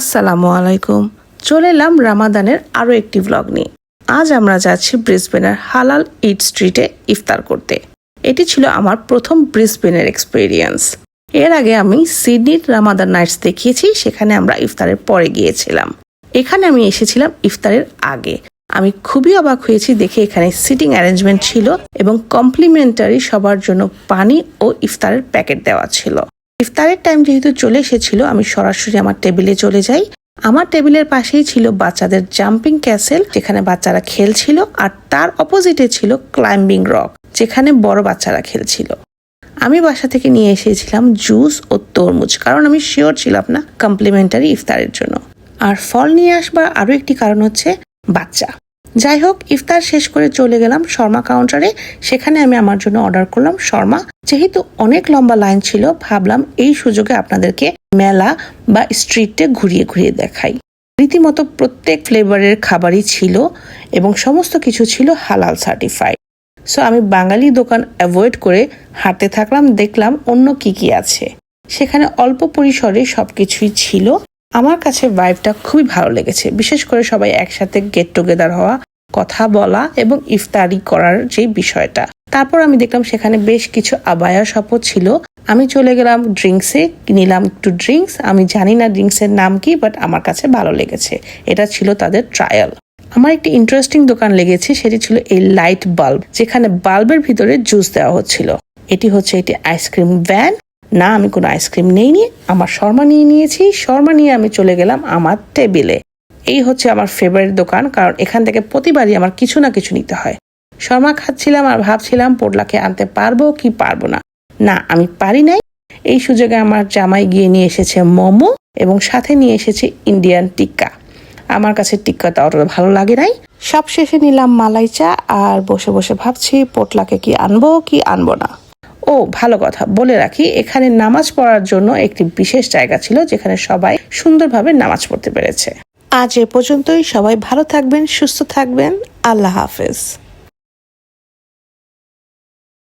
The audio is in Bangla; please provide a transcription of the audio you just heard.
আসসালামু আলাইকুম। চলে এলাম রামাদানের আরও একটি ব্লগ নিয়ে। আজ আমরা যাচ্ছি ব্রিসবেনের হালাল ইট স্ট্রিটে ইফতার করতে। এটি ছিল আমার প্রথম ব্রিসবেনের এক্সপেরিয়েন্স। এর আগে আমি সিডনির রামাদান নাইটস দেখিয়েছি, সেখানে আমরা ইফতারের পরে গিয়েছিলাম। এখানে আমি এসেছিলাম ইফতারের আগে। আমি খুবই অবাক হয়েছি দেখে এখানে সিটিং অ্যারেঞ্জমেন্ট ছিল এবং কমপ্লিমেন্টারি সবার জন্য পানি ও ইফতারের প্যাকেট দেওয়া ছিল। ইফতারের টাইম যেহেতু চলে এসেছিল, আমি সরাসরি আমার টেবিলে চলে যাই। আমার টেবিলের পাশেই ছিল বাচ্চাদের জাম্পিং ক্যাসেল, যেখানে বাচ্চারা খেলছিল, আর তার অপোজিটে ছিল ক্লাইম্বিং রক, যেখানে বড় বাচ্চারা খেলছিল। আমি বাসা থেকে নিয়ে এসেছিলাম জুস ও তরমুজ, কারণ আমি শিওর ছিলাম না কমপ্লিমেন্টারি ইফতারের জন্য। আর ফল নিয়ে আসবার আরও একটি কারণ হচ্ছে বাচ্চা। যাই হোক, ইফতার শেষ করে চলে গেলাম শর্মা কাউন্টারে। সেখানে আমি আমার জন্য অর্ডার করলাম শর্মা। যেহেতু অনেক লম্বা লাইন ছিল, ভাবলাম এই সুযোগে আপনাদেরকে মেলা বা স্ট্রিটে ঘুরিয়ে ঘুরিয়ে দেখাই। রীতিমতো প্রত্যেক ফ্লেভারের খাবারই ছিল এবং সমস্ত কিছু ছিল হালাল সার্টিফাইড। সো আমি বাঙালি দোকান অ্যাভয়েড করে হাঁটতে থাকলাম, দেখলাম অন্য কি কি আছে। সেখানে অল্প পরিসরে সবকিছুই ছিল। আমার কাছে ভাইবটা খুবই ভালো লেগেছে, বিশেষ করে সবাই একসাথে গেট টুগেদার হওয়া, কথা বলা এবং ইফতারি করার যে বিষয়টা। তারপর আমি দেখলাম সেখানে বেশ কিছু আবায়া শপও ছিল। আমি চলে গেলাম ড্রিঙ্কসে, নিলাম একটু ড্রিঙ্কস। আমি জানি না ড্রিঙ্কসের নাম কি, বাট আমার কাছে ভালো লেগেছে। এটা ছিল তাদের ট্রায়াল। আমার একটি ইন্টারেস্টিং দোকান লেগেছে, সেটি ছিল এই লাইট বাল্ব, যেখানে বাল্বের ভিতরে জুস দেওয়া হচ্ছিল। এটি হচ্ছে একটি আইসক্রিম ভ্যান। না, আমি কোনো আইসক্রিম নেইনি, আমার শর্মা নিয়ে নিয়েছি। শর্মা নিয়ে আমি চলে গেলাম আমার টেবিলে। এই হচ্ছে আমার ফেভারিট দোকান, কারণ এখান থেকে প্রতিবারই আমার কিছু না কিছু নিতে হয়। শর্মা খাচ্ছিলাম আর ভাবছিলাম পোটলাকে আনতে পারবো কি পারবো না। না, আমি পারি নাই। এই সুযোগে আমার জামাই গিয়ে নিয়ে এসেছে মোমো এবং সাথে নিয়ে এসেছে ইন্ডিয়ান টিক্কা। আমার কাছে টিক্কাটা অতটা ভালো লাগে নাই। সব শেষে নিলাম মালাই চা আর বসে বসে ভাবছি পোটলাকে কি আনবো কি আনবো না। ও, ভালো কথা বলে রাখি, এখানে নামাজ পড়ার জন্য একটি বিশেষ জায়গা ছিল, যেখানে সবাই সুন্দরভাবে নামাজ পড়তে পেরেছে। আজ এ পর্যন্তই। সবাই ভালো থাকবেন, সুস্থ থাকবেন। আল্লাহ হাফেজ।